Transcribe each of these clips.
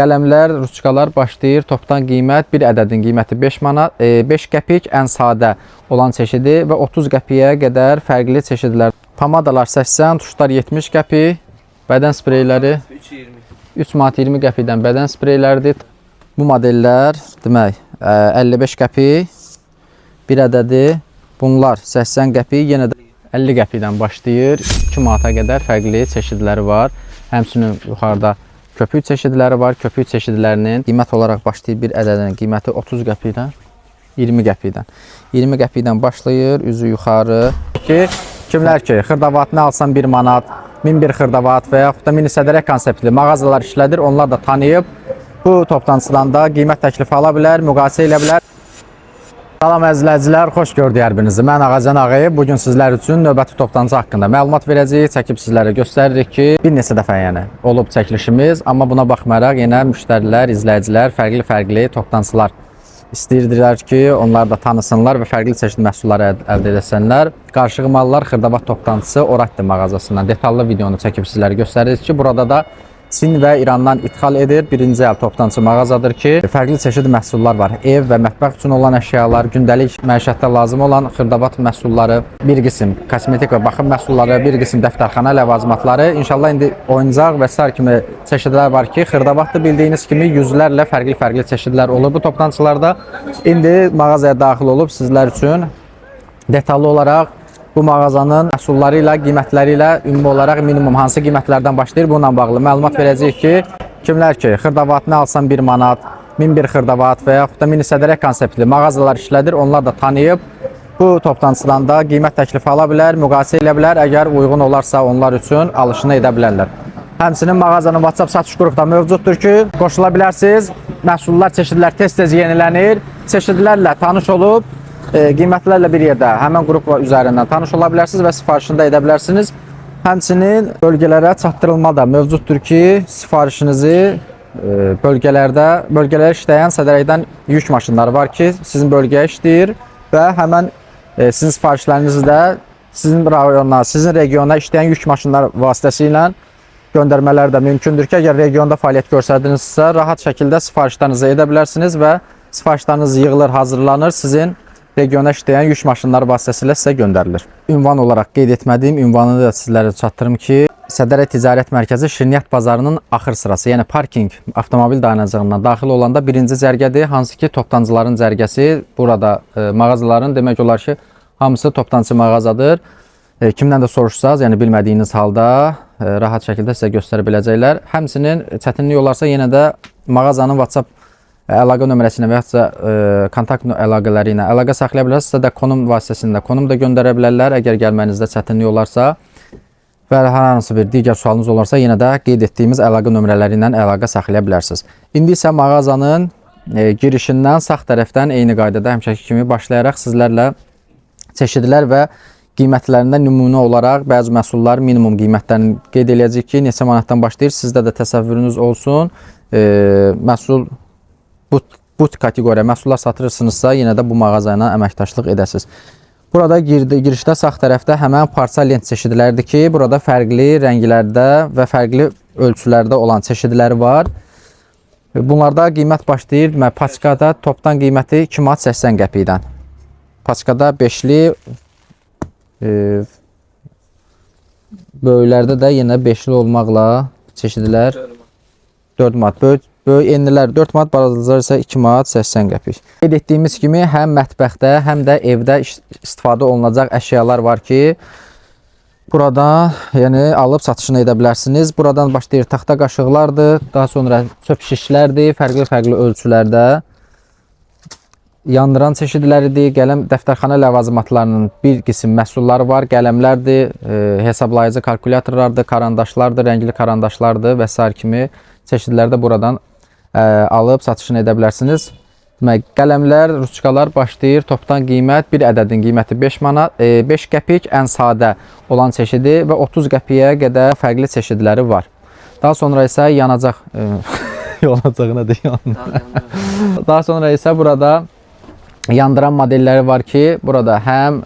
Qələmlər, ruçkalar başlayır. Topdan qiymət, bir ədədin qiyməti 5 manat, 5 qəpik ən sadə olan çeşidi və 30 qəpiyə qədər fərqli çeşidlər. Pomadalar 80, tuşlar 70 qəpik, bədən spreyləri 3 manat 20 qəpikdən bədən spreyləridir. Bu modellər demək 55 qəpik, bir ədədi. Bunlar 80 qəpik, yenə də 50 qəpikdən başlayır. 2 manata qədər fərqli çeşidləri var. Həmçinin yuxarıda köpük çeşidləri var. Köpük çeşidlərinin qiymət olaraq başlayıb bir ədədin qiyməti 30 qəpikdən 20 qəpikdən. 20 qəpikdən başlayır, üzü yuxarı. Kimlər ki, xırdavatını alsan 1 manat, 1001 xırdavat və yaxud da mini sədərək konseptli mağazalar işlədir. Onlar da tanıyıb bu toplantıdan da qiymət təklifi ala bilər, müqayisə edə bilər. Salam əzizləyicilər, xoş gördük hər birinizi. Mən Ağacan Ağayev. Bugün sizlər üçün növbəti toplantısı haqqında məlumat verəcəyik, çəkib sizlərə göstəririk ki, bir neçə dəfə olub çəkilişimiz, amma buna baxmayaraq yenə müştərilər, izləyicilər fərqli toplantılar istəyirdilər ki, onlar da tanısınlar və fərqli çeşid məhsulları əldə edəsənlər. Qarışıq mallar xırdavat toplantısı Oratti mağazasından detallı videonu çəkib sizlərə göstəririk ki, burada da Çin və İrandan ithal edir. Birinci əl toplantıcı mağazadır ki, fərqli çeşid məhsullar var. Ev və mətbəx üçün olan əşyalar, gündəlik məişətdə lazım olan xırdavat məhsulları, bir qism kosmetik və baxım məhsulları, bir qism dəftərxana ləvazimatları, inşallah indi oyuncaq və sair kimi çeşidlər var ki, xırdavatda bildiyiniz kimi yüzlərlə fərqli çeşidlər olur bu toplantılarda. İndi mağazaya daxil olub sizlər üçün detallı olaraq bu mağazanın məhsulları ilə, qiymətləri ilə ümumi olaraq minimum hansı qiymətlərdən başlayır, bununla bağlı məlumat verəcəyik ki, kimlər ki, xırdavatını alsan 1 manat, 1001 xırdavat və yaxud da mini sədərək konseptli mağazalar işlədir. Onlar da tanıyıb bu toplantıdan da qiymət təklifi ala bilər, müqayisə edə bilər. Əgər uyğun olarsa onlar üçün alışını edə bilərlər. Həmçinin mağazanın WhatsApp satış qrupu da mövcuddur ki, qoşula bilərsiniz. Məhsullar, çeşidlər tez-tez yenilənir. Çeşidlərlə tanış olub, qiymətlərlə bir yerdə həmən qrup üzərindən tanış ola bilərsiniz və sifarişini də edə bilərsiniz. Həmçinin bölgələrə çatdırılma da mövcuddur ki, sifarişinizi bölgələrə işləyən sədərəkdən yük maşınları var ki, sizin bölgəyə işləyir və həmən sizin sifarişlərinizi də sizin rayona, sizin regiona işləyən yük maşınları vasitəsilə göndərmələr də mümkündür ki, əgər regionda fəaliyyət göstərdinizsə, rahat şəkildə sifarişlərinizi edə bilərsiniz və sifarişləriniz yığılır, hazırlanır, sizin regiona işləyən yük maşınları vasitəsilə sizə göndərilir. Ünvan olaraq qeyd etmədiyim ünvanını da sizlərə çatdırım ki, Sədərək Ticarət Mərkəzi Şirniyyat bazarının axır sırası, yəni parking avtomobil dayanacağından daxil olanda birinci cərgədir, hansı ki toptancıların cərgəsi. Burada mağazaların demək olar ki, hamısı toptancı mağazadır. Kimdən də soruşsaz, yəni bilmədiyiniz halda rahat şəkildə sizə göstərə biləcəklər. Həmçinin çətinlik olarsa yenə də mağazanın WhatsApp əlaqə nömrəsinə və yaxud da kontakt əlaqələri ilə əlaqə saxlaya bilərsiniz. Sizə də konum vasitəsində konum da göndərə bilərlər. Əgər gəlmənizdə çətinlik olarsa və hər hansı bir digər sualınız olarsa, yenə də qeyd etdiyimiz əlaqə nömrələri ilə əlaqə saxlaya bilərsiniz. İndi isə mağazanın girişindən sağ tərəfdən eyni qaydada həmişəki kimi başlayaraq sizlərlə çeşidlər və qiymətlərindən nümunə olaraq bəzi məhsullar minimum qiymətlərini qeyd edəcəyik ki, neçə manatdan başlayır. Sizdə də təsəvvürünüz olsun. Məhsul bu kateqoriya məhsullar satırırsınızsa, yenə də bu mağaza ilə əməkdaşlıq edəsiniz. Burada girişdə sağ tərəfdə həmən parça lent çeşidləridir ki, burada fərqli rənglərdə və fərqli ölçülərdə olan çeşidləri var. Bunlarda qiymət başlayır. Paçkada topdan qiyməti 2 manat 80 qəpikdən. Paçkada 5'li, böyüklərdə də yenə 5'li olmaqla çeşidlər 4 manat. Böyük enlilər 4 manat, balacalar isə 2 manat 80 qəpik. Qeyd etdiyimiz kimi həm mətbəxdə, həm də evdə istifadə olunacaq əşyalar var ki, burada alıb satışını edə bilərsiniz. Buradan başlayır taxta qaşıqlardır, daha sonra çöp şişlərdir, fərqli ölçülərdə. Yandıran çeşidləridir, qələm dəftərxana ləvazimatlarının bir qism məhsulları var, qələmlərdir, hesablayıcı kalkulyatorlardır, karandaşlardır, rəngli karandaşlardır və s. kimi çeşidlərdə buradan alıb satışını edə bilərsiniz. Qələmlər, ruçkalar başlayır. Topdan qiymət, bir ədədin qiyməti 5 manat, 5 qəpik ən sadə olan çeşidi və 30 qəpiyə qədər fərqli çeşidləri var. Daha sonra isə yanacaq, yanacaq nədir? Daha sonra isə burada yandıran modelləri var ki, burada həm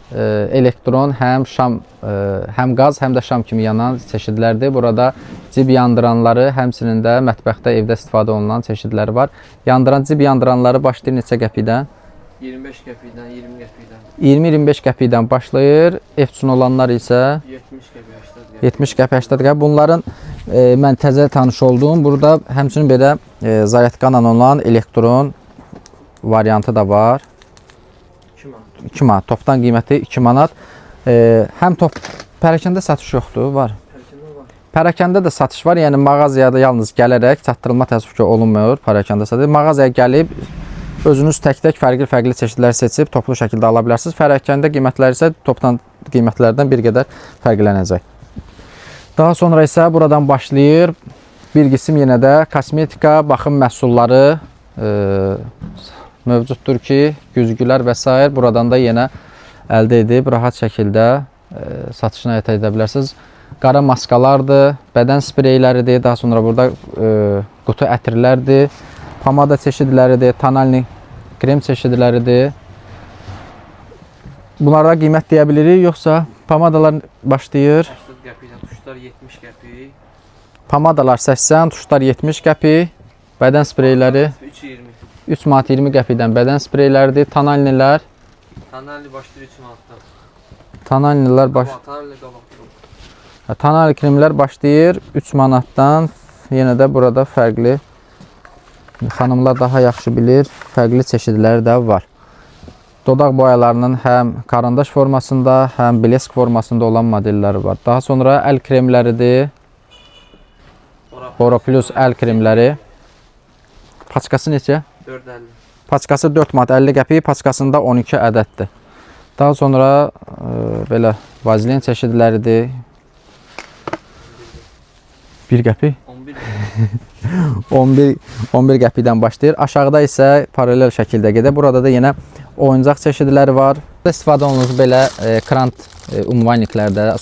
elektron, həm şam, həm qaz, həm də şam kimi yanan çeşidlərdir. Burada cib yandıranları, həmçinin də mətbəxdə, evdə istifadə olunan çeşidləri var. Yandıran cib yandıranları başlayır neçə qəpikdən? 25 qəpikdən, 20 qəpikdən. 20-25 qəpikdən başlayır. Ev üçün olanlar isə 70 qəpik, 80 qəpik. 70 qəpik, 80 qəpik. Bunların mən təzə tanış olduğum, burada həmçinin belə zaryadqanla olan elektron variantı da var. 2 manat. 2 manat. Topdan qiyməti 2 manat. Həm pərakəndə satış yoxdur, var. Pərakəndə var. Pərakəndə də satış var. Yəni mağazaya da yalnız gələrək çatdırılma təəssüf ki olunmuyor. Pərakəndə satış. Mağazaya gəlib özünüz tək-tək fərqli çeşidlər seçib toplu şəkildə ala bilərsiniz. Pərakəndə qiymətləri isə topdan qiymətlərdən bir qədər fərqlənəcək. Daha sonra isə buradan başlayır. Bir qism yenə də kosmetika, baxım məhsulları mövcuddur ki, güzgülər və s. buradan da yenə əldə edib rahat şəkildə satışına həyata edə bilərsiniz. Qara maskalardır, bədən spreyləridir, daha sonra burada qutu ətirlərdir, pomada çeşidləridir, tonalni krem çeşidləridir. Bunlara qiymət deyə bilirik, yoxsa pomadalar başlayır? 80 qəpikdən, tuşlar 70 qəpik. Pomadalar 80, tuşlar 70 qəpik, bədən spreyləri 3.20. 3 manat 20 qəpikdən bədən spreyləridir, tonalnilər. Tonalni başlayır 3 manatdan. Tonalnilər Tonalni qabaqdır. Tonal kremlər başlayır 3 manatdan. Yenə də burada fərqli, xanımlar daha yaxşı bilir, fərqli çeşidləri də var. Dodaq boyalarının həm karandaş formasında, həm blesk formasında olan modelləri var. Daha sonra əl kremləridir. Bora Plus əl kremləri. Paçkası neçə? 4.50. Paçkası 4 manat 50 qəpik, paçkasında 12 ədəddir. Daha sonra belə vazilin çeşidləridir. 1 qəpik? 11 qəpikdən başlayır. Aşağıda isə paralel şəkildə gedir. Burada da yenə oyuncaq çeşidləri var. İstifadə olunur belə krant umuvayniklərdə,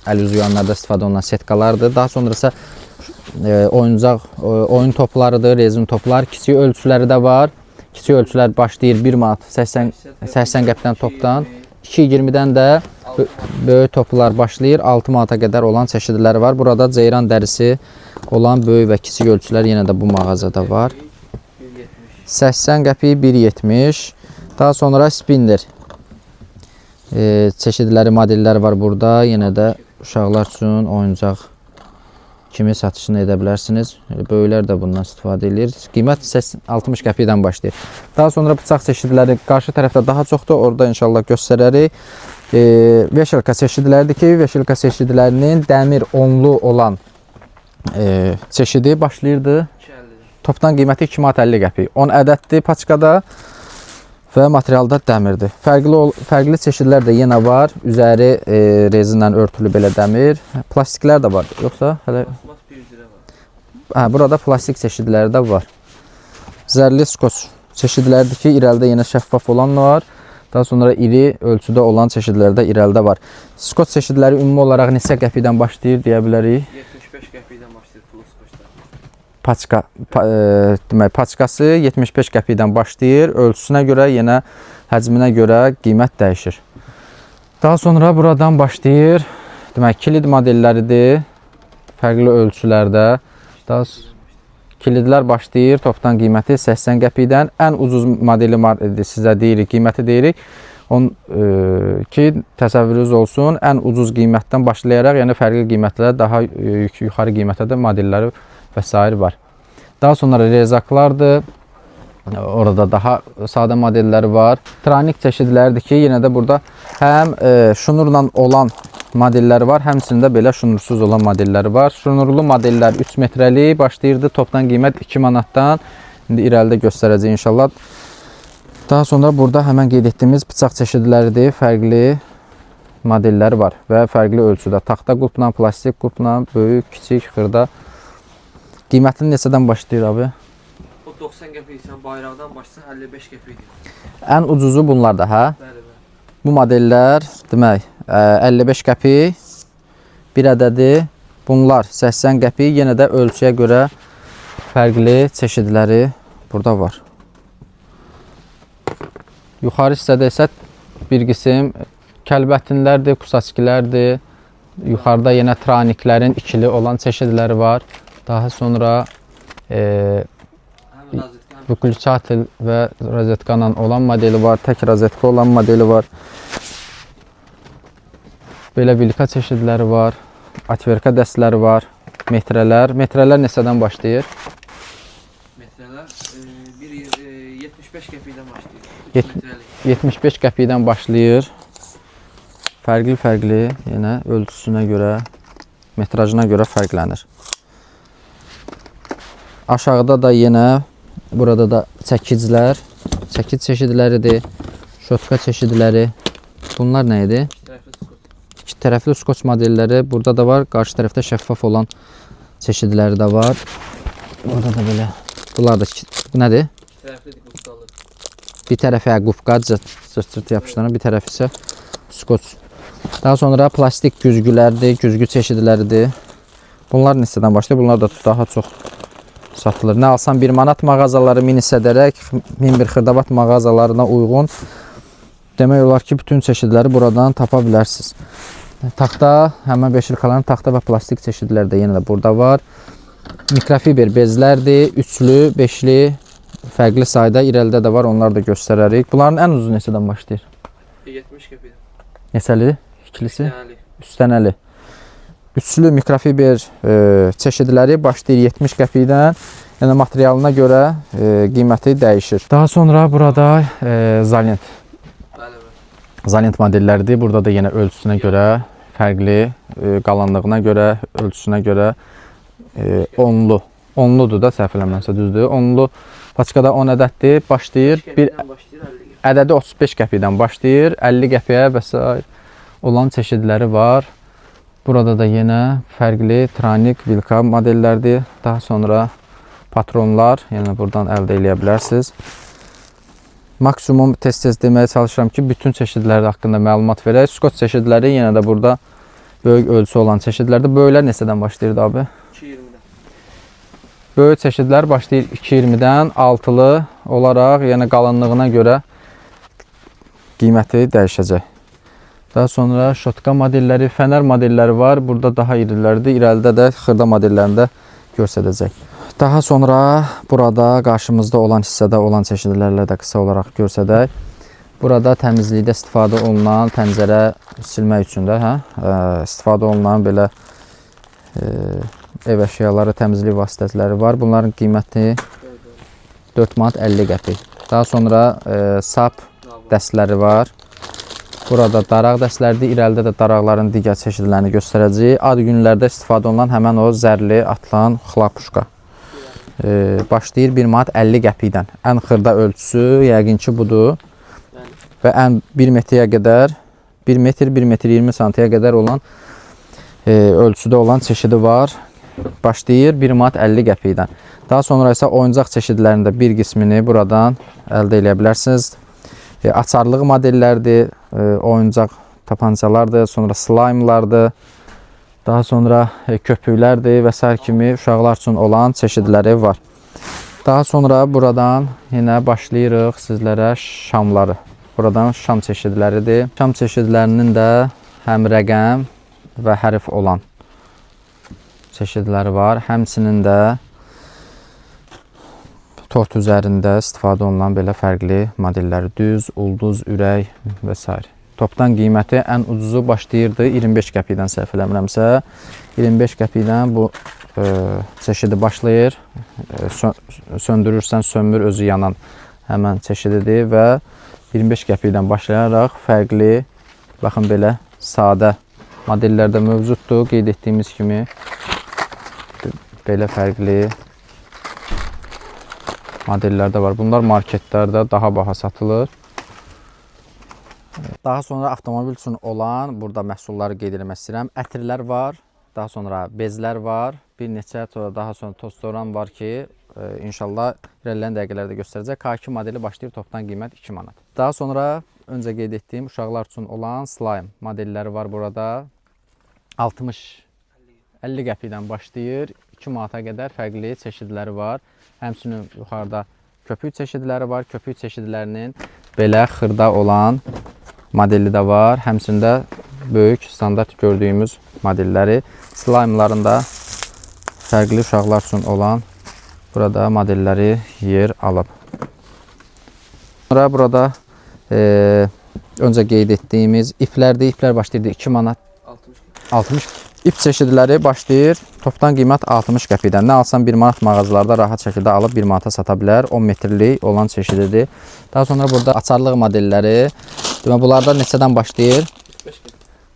əl üzüyanlarda istifadə olunan setkalardır. Daha sonra isə oyuncaq, oyun toplarıdır, rezin toplar. Kiçik ölçüləri də var. Kiçik ölçülər başlayır 1 manat 80 qəpikdən topdan. 2.20-dən də böyük toplar başlayır. 6 manata qədər olan çeşidləri var. Burada ceyran dərisi olan böyük və kiçik ölçülər yenə də bu mağazada var. 80 qəpik 1.70. Daha sonra spinner çeşidləri, modelləri var burada. Yenə də uşaqlar üçün oyuncaq kimi satışını edə bilərsiniz. Böyüklər də bundan istifadə edir. Qiymət 60 qəpikdən başlayır. Daha sonra bıçaq çeşidləri qarşı tərəfdə daha çoxdur. Orada inşallah göstərərik. Veşelka çeşidləridir ki, veşelka çeşidlərinin dəmir onlu olan çeşidi başlayırdı. Topdan qiyməti 2 manat 50 qəpik. 10 ədəddir paçkada və materialda dəmirdir. Fərqli çeşidlər də yenə var. Üzəri rezinlə örtülü belə dəmir. Plastiklər də var. Yoxsa hələ burada plastik çeşidləri də var. Zərli skoç çeşidləridir ki, irəlidə yenə şəffaf olan var. Daha sonra iri ölçüdə olan çeşidlər də irəlidə var. Skoç çeşidləri ümumi olaraq neçə qəpikdən başlayır deyə bilərik? 75 qəpikdən başlayır pul skoçlar. Paçka, demək, paçkası 75 qəpikdən başlayır. Ölçüsünə görə, yenə həcminə görə qiymət dəyişir. Daha sonra buradan başlayır. Demək, kilid modelləridir. Fərqli ölçülərdə. Kilidlər başlayır. Topdan qiyməti 80 qəpikdən. Ən ucuz modeli sizə deyirik, qiyməti deyirik. Ki, təsəvvürünüz olsun, ən ucuz qiymətdən başlayaraq, yəni fərqli qiymətlərə, daha yuxarı qiymətə də modelləri və s. var. Daha sonra rezaklardır. Orada daha sadə modelləri var. Tronik çeşidləridir ki, yenə də burada həm şunurla olan modelləri var, həmçində belə şunursuz olan modelləri var. Şunurlu modellər 3 metrəlik başlayırdı. Topdan qiymət 2 manatdan. İndi irəlidə göstərəcək inşallah. Daha sonra burada həmən qeyd etdiyimiz bıçaq çeşidləridir. Fərqli modelləri var və fərqli ölçüdə. Taxta qulpla, plastik qulpla, böyük, kiçik, xırda. Qiymətini neçədən başlayır abi? O 90 qəpiksən, bayraqdan başlasın 55 qəpikdir. Ən ucuzu bunlar da, hə? Bəli, bəli. Bu modellər, demək, 55 qəpik bir ədədi. Bunlar 80 qəpik. Yenə də ölçüyə görə fərqli çeşidləri burada var. Yuxarı hissədə isə bir qism kəlbətinlərdir, kusaçkilərdir. Yuxarıda yenə traniklərin ikili olan çeşidləri var. Daha sonra Həm rozetka, həm Vyключатель və rozetka ilə olan modeli var. Tək rozetka olan modeli var. Belə vilka çeşidləri var. Atverka dəstləri var. Metrələr. Metrələr neçədən başlayır? metrelər 75 qəpikdən başlayır. 3 Yet- metrelik. 75 qəpikdən başlayır. Fərqli yenə ölçüsünə görə, metrajına görə fərqlənir. Aşağıda da yenə burada da çəkiclər, çəkic çeşidləridir, şotka çeşidləri. Bunlar nə idi? Tərəfli skot. İki tərəfli skoç modelləri burada da var. Qarşı tərəfdə şəffaf olan çeşidləri də var. Burada da belə. Bunlar da bu nədir? Tərəfli qutqalı. Bir tərəfə qufqa cırt yapışdıran, bir tərəf isə skoç. Daha sonra plastik güzgülərdir, güzgü çeşidləridir. Bunlar neçədən başlayır? Bunlar da daha çox satılır. Nə alsan 1 manat mağazaları, mini sədərək, 1001 xırdavat mağazalarına uyğun. Demək olar ki, bütün çeşidləri buradan tapa bilərsiniz. Taxta, həmən 5 ilkaların taxta və plastik çeşidləri də yenə də burada var. Mikrofiber bezlərdir, üçlü, beşli, fərqli sayda, irəlidə də var, onları da göstərərik. Bunların ən ucuz neçədən başlayır? 70 qəpikdən. Neçəli? İkilisi? Yəni Üstənəli. Üçlü mikrofiber çeşidləri başlayır 70 qəpikdən. Yəni materialına görə qiyməti dəyişir. Daha sonra burada zalent. bəli. Zalent modelləridir. Burada da yenə ölçüsünə görə fərqli, qalanlığına görə, ölçüsünə görə onlu. Onludur da, səhv eləmirəmsə düzdür. Onlu paçkada 10 ədəddir. Başlayır bir Qəpikdən başlayır 50 qəpik. ədədi 35 qəpikdən başlayır. 50 qəpiyə və s. olan çeşidləri var. Burada da yenə fərqli tranik, vilka modellərdir. Daha sonra patronlar, yəni buradan əldə edə bilərsiniz. Maksimum tez-tez deməyə çalışıram ki, bütün çeşidləri haqqında məlumat verək. Skot çeşidləri yenə də burada böyük ölçü olan çeşidlərdir. Böyüklər neçədən başlayır abi? 2.20-dən. Böyük çeşidlər başlayır 2.20-dən altılı olaraq, yəni qalınlığına görə qiyməti dəyişəcək. Daha sonra şotka modelləri, fənər modelləri var. Burada daha irilərdir. İrəlidə də xırda modellərində göstərəcək. Daha sonra burada qarşımızda olan hissədə olan çeşidlərlə də qısa olaraq göstərək. Burada təmizlikdə istifadə olunan pəncərə silmək üçün də istifadə olunan belə ev əşyaları, təmizlik vasitələri var. Bunların qiyməti 4 manat 50 qəpik. Daha sonra sap dəstləri var. Burada daraq dəstləridir. İrəlidə də daraqların digər çeşidlərini göstərəcəyik. Ad günlərdə istifadə olunan həmən o zərli atılan xlapuşka. Başlayır 1 manat 50 qəpikdən. Ən xırda ölçüsü yəqin ki budur. Və ən 1 metrə qədər, 1 metr, 1 metr 20 santiyə qədər olan ölçüdə olan çeşidi var. Başlayır 1 manat 50 qəpikdən. Daha sonra isə oyuncaq çeşidlərində bir qismini buradan əldə edə bilərsiniz. Açarlıq modellərdir, oyuncaq tapancalardır, sonra slime'lardır, daha sonra köpüklərdir və s. kimi uşaqlar üçün olan çeşidləri var. Daha sonra buradan yenə başlayırıq sizlərə şamları. Buradan şam çeşidləridir. Şam çeşidlərinin də həm rəqəm və hərf olan çeşidləri var. Həmçinin də tort üzərində istifadə olunan belə fərqli modelləri, düz, ulduz, ürək və s. Topdan qiyməti ən ucuzu başlayırdı 25 qəpikdən, səhv eləmirəmsə. 25 qəpikdən bu çeşidi başlayır. Söndürürsən, sönmür, özü yanan həmən çeşididir və 25 qəpikdən başlayaraq fərqli, baxın belə sadə modellərdə mövcuddur. Qeyd etdiyimiz kimi belə fərqli modellər də var. Bunlar marketlərdə daha baha satılır. Daha sonra avtomobil üçün olan burada məhsulları qeyd etmək istəyirəm. Ətirlər var, daha sonra bezlər var, bir neçə daha sonra tozsoran var ki, inşallah irəliləyən dəqiqələrdə göstərəcək. K2 modeli başlayır topdan qiymət 2 manat. Daha sonra öncə qeyd etdiyim uşaqlar üçün olan slime modelləri var burada. 60-50 qəpikdən başlayır, 2 manata qədər fərqli çeşidləri var. Həmçinin yuxarıda köpük çeşidləri var. Köpük çeşidlərinin belə xırda olan modeli də var. Həmçində böyük standart gördüyümüz modelləri, slime'ların da fərqli uşaqlar üçün olan burada modelləri yer alıb. Sonra burada öncə qeyd etdiyimiz iplərdir. İplər başlayır 2 manat 60. İp çeşidləri başlayır. Topdan qiymət 60 qəpikdən. Nə alsan 1 manat mağazalarda rahat şəkildə alıb 1 manata sata bilər. 10 metrlik olan çeşididir. Daha sonra burada açarlıq modelləri. Demək, bunlarda neçədən başlayır?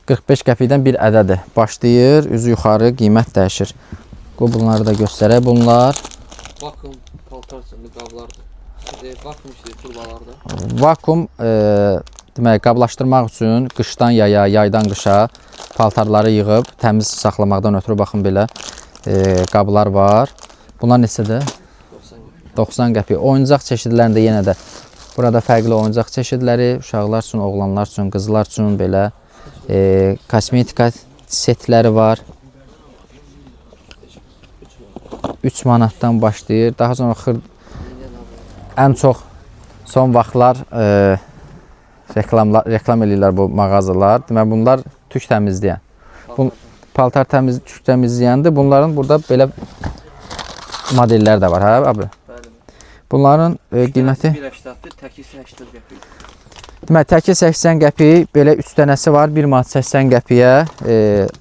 45 qəpikdən bir ədədir. Başlayır, üzü yuxarı qiymət dəyişir. Bunları da göstərək. Bunlar Vakum paltar üçün qablardır. Vakum işləyir turbalarda. Vakum demək, qablaşdırmaq üçün qışdan yaya, yaydan qışa paltarları yığıb təmiz saxlamaqdan ötürü baxın belə qablar var. Bunlar neçədir? 90 qəpik. Oyuncaq çeşidlərində yenə də burada fərqli oyuncaq çeşidləri, uşaqlar üçün, oğlanlar üçün, qızlar üçün belə kosmetika setləri var. 3 manatdan başlayır. Daha sonra ən çox son vaxtlar reklam edirlər bu mağazalar. Demək, bunlar tük təmizləyən. Paltar tük təmizləyəndir. Bunların burada belə modellər də var, hə abi? Bunların qiyməti 1.80-dir, təki 80 qəpik. Demək, təki 80 qəpik, belə 3 dənəsi var. 1 manat 80 qəpiyə,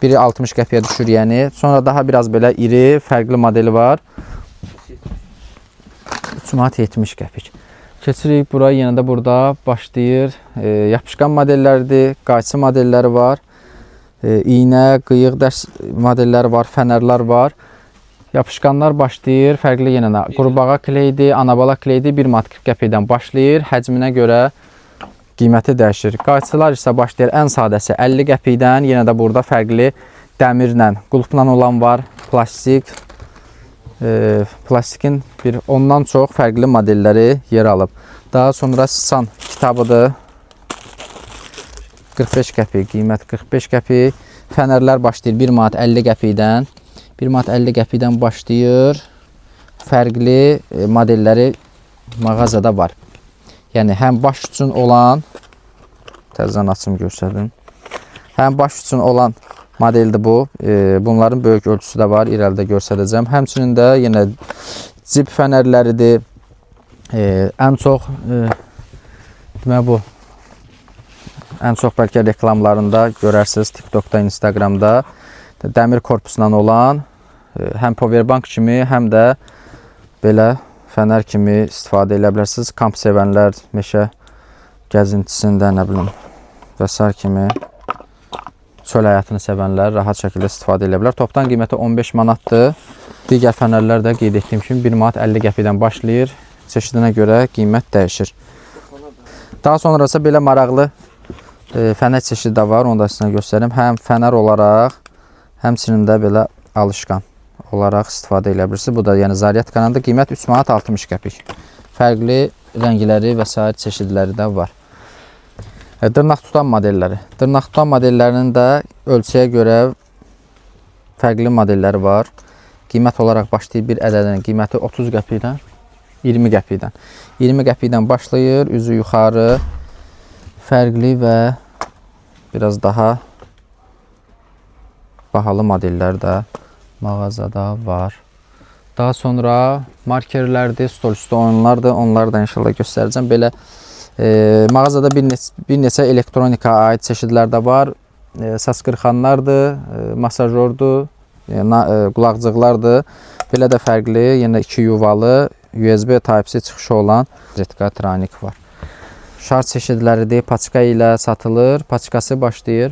biri 60 qəpiyə düşür, yəni. Sonra daha biraz belə iri, fərqli modeli var. 3 manat 70 qəpik. Keçirik bura, yenə də burada başlayır. Yapışqan modellərdir, qayçı modelləri var. İynə, qıyıq dərs modelləri var, fənərlər var. Yapışqanlar başlayır, fərqli yenə də qurbağa kleydir, anabala kleydir. 1 manat 40 qəpikdən başlayır. Həcminə görə qiyməti dəyişir. Qayçılar isə başlayır ən sadəsi 50 qəpikdən. Yenə də burada fərqli dəmirlə, qulpla olan var, plastik. Plastikin ondan çox fərqli modelləri yer alıb. Daha sonra Sisan kitabıdır. 45 qəpik, qiymət 45 qəpik. Fənərlər başlayır 1 manat 50 qəpikdən. 1 manat 50 qəpikdən başlayır. Fərqli modelləri mağazada var. Yəni həm baş üçün olan, təzədən açım göstərdim. Həm baş üçün olan modeldir bu. Bunların böyük ölçüsü də var, irəlidə göstərəcəm. Həmçinin də yenə cib fənərləridir. Ən çox demək bu ən çox bəlkə reklamlarında görərsiniz TikTokda, Instagramda dəmir korpusundan olan həm powerbank kimi, həm də belə fənər kimi istifadə edə bilərsiniz. Kamp sevənlər, meşə gəzintisində, nə bilim, və s. kimi çöl həyatını sevənlər rahat şəkildə istifadə edə bilər. Topdan qiyməti 15 manatdır. Digər fənərlər də qeyd etdiyim kimi 1 manat 50 qəpikdən başlayır. Çeşidinə görə qiymət dəyişir. Daha sonra isə belə maraqlı fənər çeşidi də var. Onu da sizə göstərim. Həm fənər olaraq, həmçinin də belə alışqan olaraq istifadə edə bilirsiniz. Bu da yəni zaryadkanın da qiymət 3 manat 60 qəpik. Fərqli rəngləri və s. çeşidləri də var. Dırnaq tutan modelləri. Dırnaq tutan modellərinin də ölçüyə görə fərqli modelləri var. Qiymət olaraq başlayır bir ədədin qiyməti 30 qəpikdən 20 qəpikdən. 20 qəpikdən başlayır, üzü yuxarı fərqli və biraz daha bahalı modellər də mağazada var. Daha sonra markerlərdir, stol üstü oyunlardır. Onları da inşallah göstərəcəm. Belə mağazada bir neçə elektronikaya aid çeşidlər də var. Səs qırxanlardır, masajordur, qulaqcıqlardır. Belə də fərqli, yenə 2 yuvalı USB Type-C çıxışı olan Zetka Tranik var. Şar çeşidləridir, paçka ilə satılır. Paçkası başlayır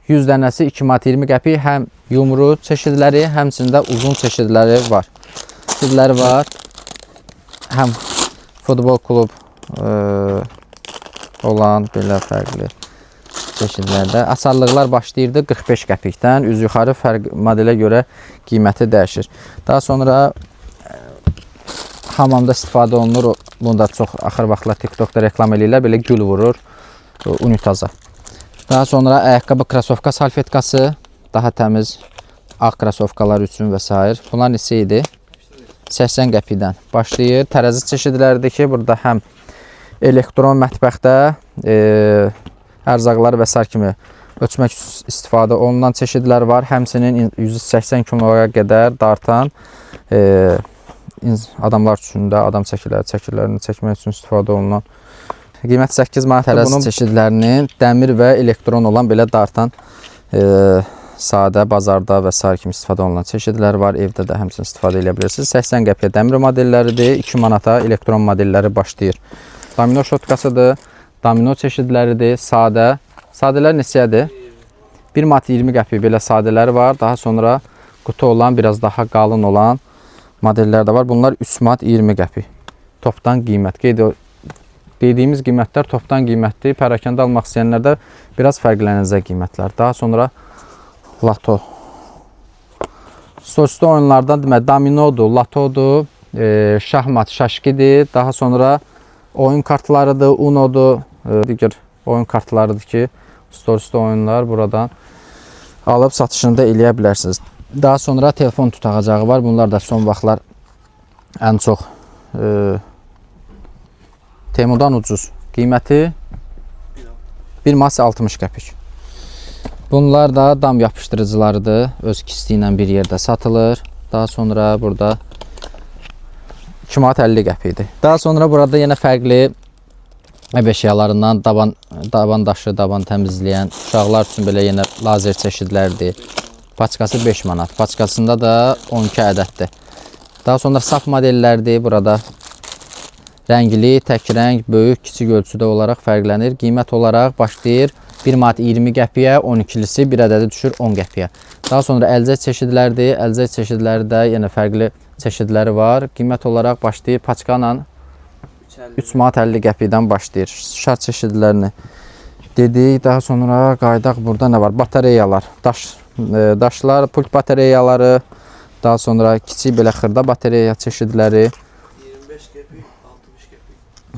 100 dənəsi 2 manat 20 qəpik. Həm yumru çeşidləri, həmçində uzun çeşidləri var. Çeşidləri var. Həm futbol klub olan belə fərqli çeşidlərdə. Açarlıqlar başlayırdı 45 qəpikdən. Üz yuxarı modelə görə qiyməti dəyişir. Daha sonra hamamda istifadə olunur. Bunu da çox axır vaxtlar TikTokda reklam edirlər. Belə gül vurur unitaza. Daha sonra ayaqqabı krasovka salfetkası. Daha təmiz ağ krasovkalar üçün və s. Bunlar neçə idi? 80 qəpikdən başlayır. Tərəzi çeşidləridir ki, burada həm elektron mətbəxdə ərzaqları və s. kimi ölçmək istifadə olunan çeşidlər var. Həmçinin 180 kiloya qədər dartan adamlar üçün də adam çəkilərini çəkmək üçün istifadə olunan qiymət 8 manat bunun çeşidlərinin dəmir və elektron olan belə dartan sadə bazarda və s. kimi istifadə olunan çeşidlər var. Evdə də həmçinin istifadə edə bilirsiniz. 80 qəpiyə dəmir modelləridir. 2 manata elektron modelləri başlayır. Domino şotkasıdır. Domino çeşidləridir. Sadə. Sadələr neçədir? 1 manat 20 qəpiyə belə sadələri var. Daha sonra qutu olan, biraz daha qalın olan modellər də var. Bunlar 3 manat 20 qəpi. Topdan qiymət. Dediyimiz qiymətlər topdan qiymətdir. Pərakəndə almaq istəyənlərdə biraz fərqlənəcək qiymətlər. Daha sonra lato. Stolüstü oyunlardan demək, dominodur, latodur, şahmat, şaşkidir. Daha sonra oyun kartlarıdır, unodur, digər oyun kartlarıdır ki, stolüstü oyunlar buradan alıb satışını da eləyə bilərsiniz. Daha sonra telefon tutaqacağı var. Bunlar da son vaxtlar ən çox Temudan ucuz. Qiyməti 1 manat 60 qəpik. Bunlar da dam yapışdırıcılarıdır. Öz kisti ilə bir yerdə satılır. Daha sonra burada 2 manat 50 qəpikdir. Daha sonra burada yenə fərqli ev əşyalarından daban daşı, daban təmizləyən uşaqlar üçün belə yenə lazer çeşidlərdir. Paçkası 5 manat. Paçkasında da 12 ədəddir. Daha sonra saf modellərdir. Burada rəngli, tək rəng, böyük, kiçik ölçüdə olaraq fərqlənir. Qiymət olaraq başlayır 1 manat 20 qəpiyə, 12-lisi bir ədədi düşür 10 qəpiyə. Daha sonra əlcək çeşidlərdir. Əlcək çeşidləri də yenə fərqli çeşidləri var. Qiymət olaraq başlayır paçkana 3 manat 50 qəpikdən başlayır. Şar çeşidlərini dedik. Daha sonra qaydaq burada nə var? Batareyalar, daşlar, pult batareyaları, daha sonra kiçik belə xırda batareya çeşidləri. 25 qəpik, 60 qəpik.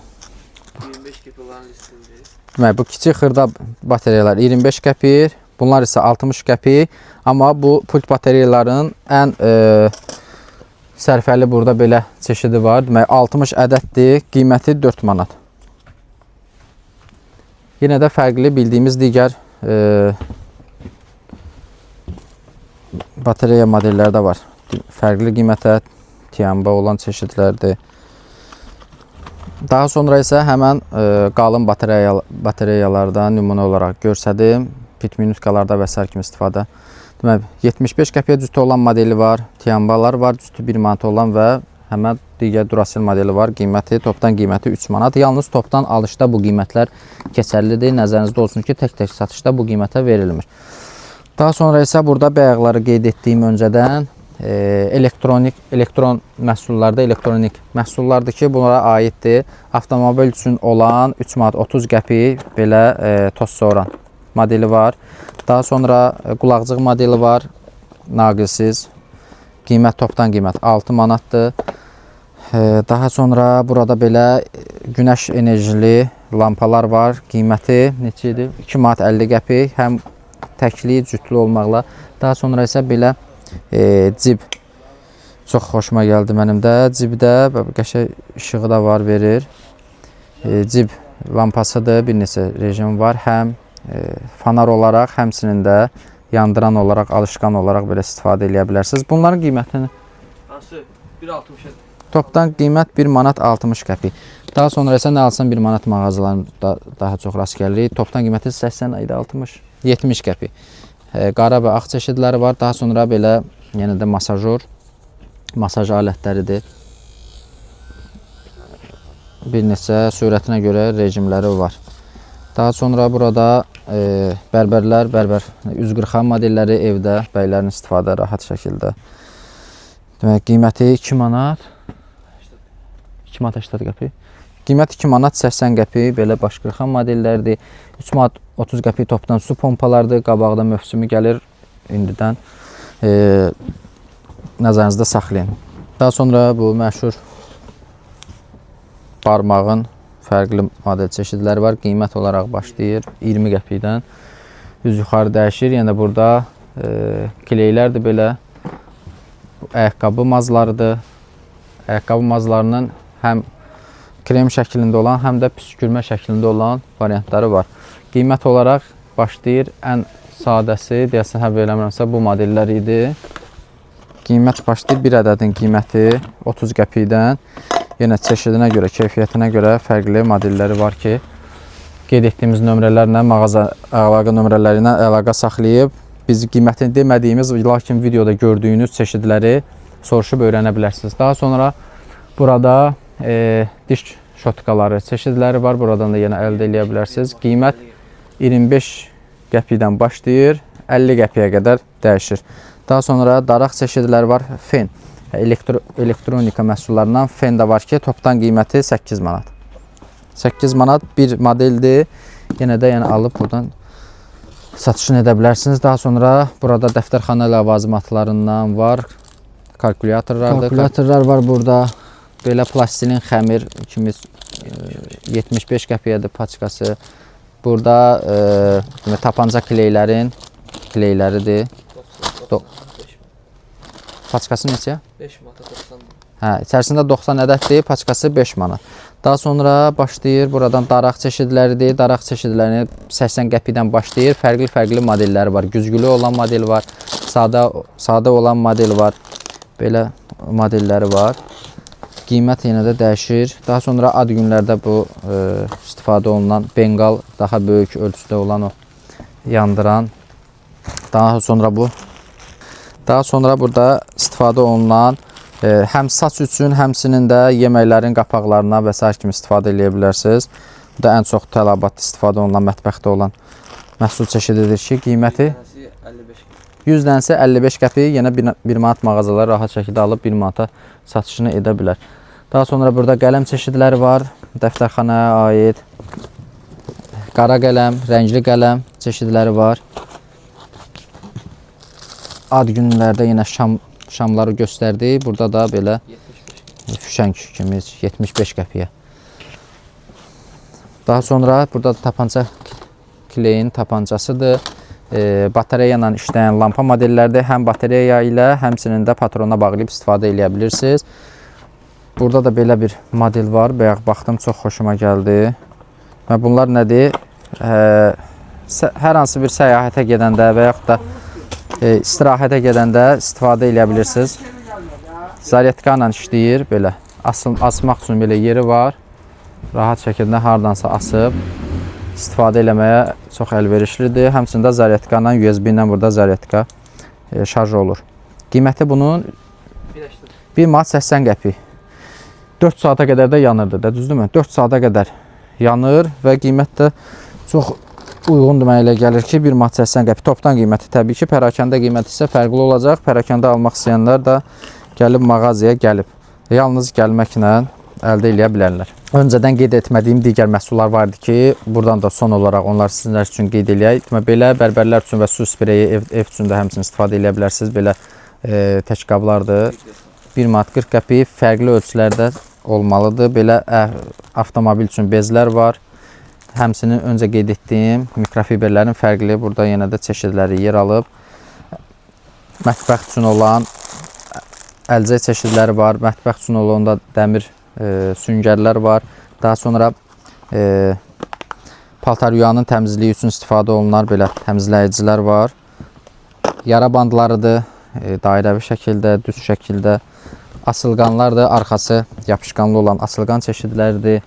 25 qəpik olan listində. Demək, bu kiçik xırda batareyalar 25 qəpik, bunlar isə 60 qəpik. Amma bu pult batareyaların ən sərfəli burada belə çeşidi var. Demək, 60 ədəddir, qiyməti 4 manat. Yenə də fərqli bildiyimiz digər batareya modelləri də var. Fərqli qiymətə tiyamba olan çeşidlərdir. Daha sonra isə həmən qalın batareyalardan nümunə olaraq görsədim. Pit minutkalarda və s. kimi istifadə. Demək, 75 qəpiyə cütü olan modeli var. Tiyambalar var, cütü 1 manat olan və həmən digər Duracell modeli var. Qiyməti, topdan qiyməti 3 manat. Yalnız topdan alışda bu qiymətlər keçərlidir. Nəzərinizdə olsun ki, tək-tək satışda bu qiymətə verilmir. Daha sonra isə burada bayaqları qeyd etdiyim öncədən elektron məhsullarda elektronik məhsullardır ki, bunlara aiddir. Avtomobil üçün olan 3 manat 30 qəpik belə toz soğuran modeli var. Daha sonra qulaqcıq modeli var, naqilsiz. Qiymət, topdan qiymət 6 manatdır. Daha sonra burada belə günəş enerjili lampalar var. Qiyməti neçə idi? 2 manat 50 qəpik. Həm təkli, cütlü olmaqla. Daha sonra isə belə cib. Çox xoşuma gəldi mənim də. Cibdə qəşəng işığı da var, verir. Cib lampasıdır. Bir neçə rejim var. Həm fanar olaraq, həmçinin də yandıran olaraq, alışqan olaraq belə istifadə edə bilərsiniz. Bunların qiymətini? Hansı? 1.60. Topdan qiymət 1 manat 60 qəpik. Daha sonra isə nə alsan 1 manat mağazalarında daha çox rast gəlirik. Topdan qiyməti 80 idi, 60, 70 qəpik. Qara və ağ çeşidləri var. Daha sonra belə yenə də masaj alətləridir. Bir neçə sürətinə görə rejimləri var. Daha sonra burada bərbərlər, üz qırxan modelləri evdə bəylərin istifadə rahat şəkildə. Demək, qiyməti 2 manat 80 qəpik. Qiymət 2 manat 80 qəpik belə baş qırxan modellərdir. 3 manat 30 qəpik topdan su pompalardır. Qabaqda mövsümü gəlir indidən. Nəzərinizdə saxlayın. Daha sonra bu məşhur barmağın fərqli model çeşidləri var. Qiymət olaraq başlayır 20 qəpikdən. Üz yuxarı dəyişir. Yəni burada kleylərdir belə. Ayaqqabı mazlarıdır. Ayaqqabı mazlarının həm krem şəklində olan, həm də püskürmə şəklində olan variantları var. Qiymət olaraq başlayır ən sadəsi, deyəsən həvə eləmirəmsə bu modellər idi. Qiymət başlayır, bir ədədin qiyməti 30 qəpikdən. Yenə çeşidinə görə, keyfiyyətinə görə fərqli modelləri var ki, qeyd etdiyimiz nömrələrlə, mağaza əlaqə nömrələri ilə əlaqə saxlayıb, biz qiymətini demədiyimiz, lakin videoda gördüyünüz çeşidləri soruşub öyrənə bilərsiniz. Daha sonra burada diş şotkaları çeşidləri var. Buradan da yenə əldə edə bilərsiniz. Qiymət 25 qəpikdən başlayır, 50 qəpiyə qədər dəyişir. Daha sonra daraq çeşidləri var. Fen, elektronika məhsullarından fen də var ki, topdan qiyməti 8 manat. 8 manat bir modeldir. Yenə də alıb buradan satışını edə bilərsiniz. Daha sonra burada dəftərxana ləvazimatlarından var. Kalkulyatorlar var burada. Belə plastilin xəmir kimi 75 qəpiyədir paçkası. Burada tapanca kleyləridir. Paçkası neçə? 5 manata 90 manat. Hə, içərisində 90 ədəddir, paçkası 5 manat. Daha sonra başlayır buradan daraq çeşidləridir. Daraq çeşidlərini 80 qəpikdən başlayır. Fərqli modelləri var. Güzgülü olan model var, sadə olan model var. Belə modelləri var. Qiymət yenə də dəyişir. Daha sonra ad günlərdə bu istifadə olunan bengal, daha böyük ölçüdə olan o yandıran. Daha sonra burada istifadə olunan həm saç üçün, həmçinin də yeməklərin qapaqlarına və s. kimi istifadə edə bilərsiniz. Bu da ən çox tələbat istifadə olunan mətbəxdə olan məhsul çeşididir ki, qiyməti 100 dənəsi 55 qəpik, yenə 1 manat mağazalar rahat şəkildə alıb 1 manata satışını edə bilər. Daha sonra burada qələm çeşidləri var, dəftərxanaya aid. Qara qələm, rəngli qələm çeşidləri var. Ad günlərdə yenə şamları göstərdi. Burada da belə füşəng kimi 75 qəpiyə. Daha sonra burada tapanca kleyin tapancasıdır. Batareya ilə işləyən lampa modellərdir. Həm batareya ilə, həmçinin də patrona bağlayıb istifadə edə bilirsiniz. Burada da belə bir model var. Bayaq baxdım, çox xoşuma gəldi. Və bunlar nədir? Hər hansı bir səyahətə gedəndə və yaxud da istirahətə gedəndə istifadə edə bilirsiniz. Zaretka ilə işləyir. Belə asmaq üçün belə yeri var. Rahat şəkildə hardansa asıb istifadə eləməyə çox əlverişlidir. Həmçində zaretka ilə, USB ilə burada zaretka şarj olur. Qiyməti bunun 1 manat 80 qəpik. 4 saata qədər də yanırdı da, düzdürmü? 4 saata qədər yanır və qiymət də çox uyğundur mənə elə gəlir ki, 1 manat 80 qəpik. Topdan qiyməti təbii ki, pərakəndə qiyməti isə fərqli olacaq. Pərakəndə almaq istəyənlər də gəlib mağazaya gəlib. Yalnız gəlməklə əldə edə bilərlər. Öncədən qeyd etmədiyim digər məhsullar vardı ki, buradan da son olaraq onlar sizlər üçün qeyd eləyək. Belə bərbərlər üçün və su spreyi ev üçün də həmçinin istifadə edə bilərsiniz. Belə tək qablardır. 1 manat 40 qəpik fərqli ölçülərdə olmalıdır. Belə avtomobil üçün bezlər var. Həmçinin öncə qeyd etdiyim mikrofiberlərin fərqli burada yenə də çeşidləri yer alıb. Mətbəx üçün olan əlcək çeşidləri var. Mətbəx üçün olan da dəmir süngərlər var. Daha sonra paltar yuyanın təmizliyi üçün istifadə olunan belə təmizləyicilər var. Yara bandlarıdır. Dairəvi şəkildə, düz şəkildə. Asılqanlardır. Arxası yapışqanlı olan asılqan çeşidləridir.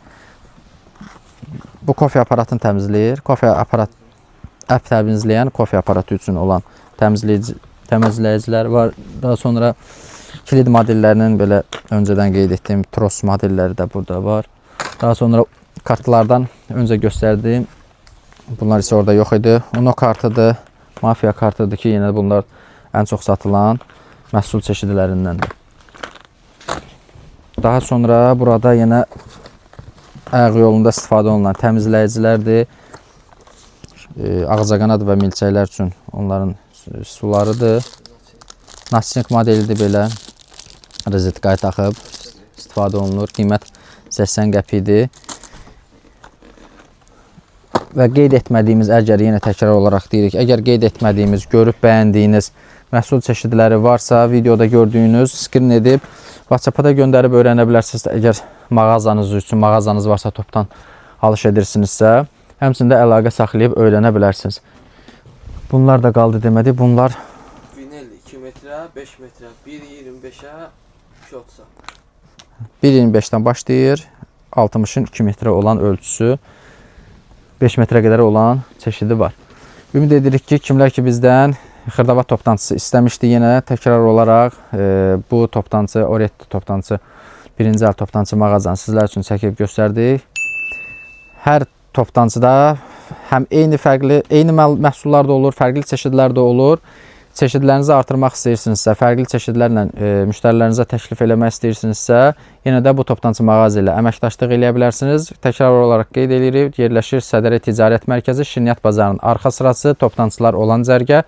Bu kofe aparatını təmizləyir. Kofe aparat təmizləyən kofe aparatı üçün olan təmizləyicilər var. Daha sonra kilit modellərinin belə öncədən qeyd etdiyim tros modelləri də burada var. Daha sonra kartlardan öncə göstərdiyim, bunlar isə orada yox idi. Uno kartıdır, Mafia kartıdır ki, yenə bunlar ən çox satılan məhsul çeşidlərindəndir. Daha sonra burada yenə ayaq yolunda istifadə olunan təmizləyicilərdir. Ağcaqanad və milçəklər üçün onların sularıdır. Naçnik modelidir belə. Rozetkaya taxıb istifadə olunur. Qiymət 80 qəpikdir. Və qeyd etmədiyimiz, əgər yenə təkrar olaraq deyirik, əgər qeyd etmədiyimiz, görüb bəyəndiyiniz məhsul çeşidləri varsa, videoda gördüyünüz skrin edib WhatsApp-a da göndərib öyrənə bilərsiniz. Əgər mağazanız üçün, mağazanız varsa, topdan alış edirsinizsə, həmçində əlaqə saxlayıb öyrənə bilərsiniz. Bunlar da qaldı deməli. Bunlar Vinel 2 metrə, 5 metrə, 1.25-ə 2.30-a. 1.25-dən başlayır. 60-ın 2 metrə olan ölçüsü, 5 metrə qədər olan çeşidi var. Ümid edirik ki, kimlər ki bizdən xırdavat toplantısı istəmişdi, yenə təkrar olaraq bu toplantısı, Oretti toplantısı, birinci əl toplantısı mağazanı sizlər üçün çəkib göstərdik. Hər toplantıda həm eyni məhsullar da olur, fərqli çeşidlər də olur. Çeşidlərinizi artırmaq istəyirsinizsə, fərqli çeşidlərlə müştərilərinizə təklif eləmək istəyirsinizsə, yenə də bu toplantıcı mağaza ilə əməkdaşlıq eləyə bilərsiniz. Təkrar olaraq qeyd edirik, yerləşir Sədərə Ticarət Mərkəzi, Şirniyyat bazarının arxa sırası, toplantıcılar olan cərgə,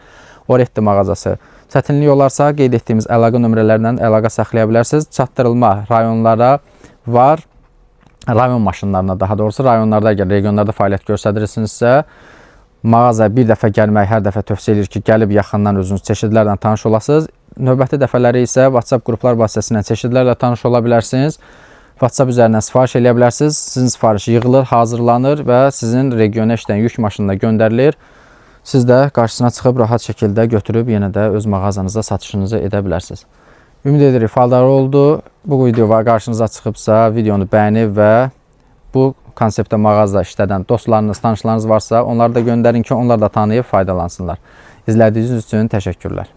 Oretti mağazası. Çətinlik olarsa, qeyd etdiyimiz əlaqə nömrələrindən əlaqə saxlaya bilərsiniz. Çatdırılma rayonlara var, rayon maşınlarına daha doğrusu, rayonlarda əgər regionlarda fəaliyyət göstərirsinizsə, mağazaya bir dəfə gəlmək hər dəfə tövsiyə edir ki, gəlib yaxından özünüz çeşidlərlə tanış olasınız. Növbəti dəfələri isə WhatsApp qruplar vasitəsilə çeşidlərlə tanış ola bilərsiniz. WhatsApp üzərindən sifariş eləyə bilərsiniz. Sizin sifariş yığılır, hazırlanır və sizin regiona işləyən yük maşınına göndərilir. Siz də qarşısına çıxıb rahat şəkildə götürüb yenə də öz mağazanızda satışınızı edə bilərsiniz. Ümid edirik faydalı oldu. Bu video qarşınıza çıxıbsa, videonu bəyənib və bu konseptdə mağazada işlədən dostlarınız, tanışlarınız varsa, onları da göndərin ki, onlar da tanıyıb faydalansınlar. İzlədiyiniz üçün təşəkkürlər.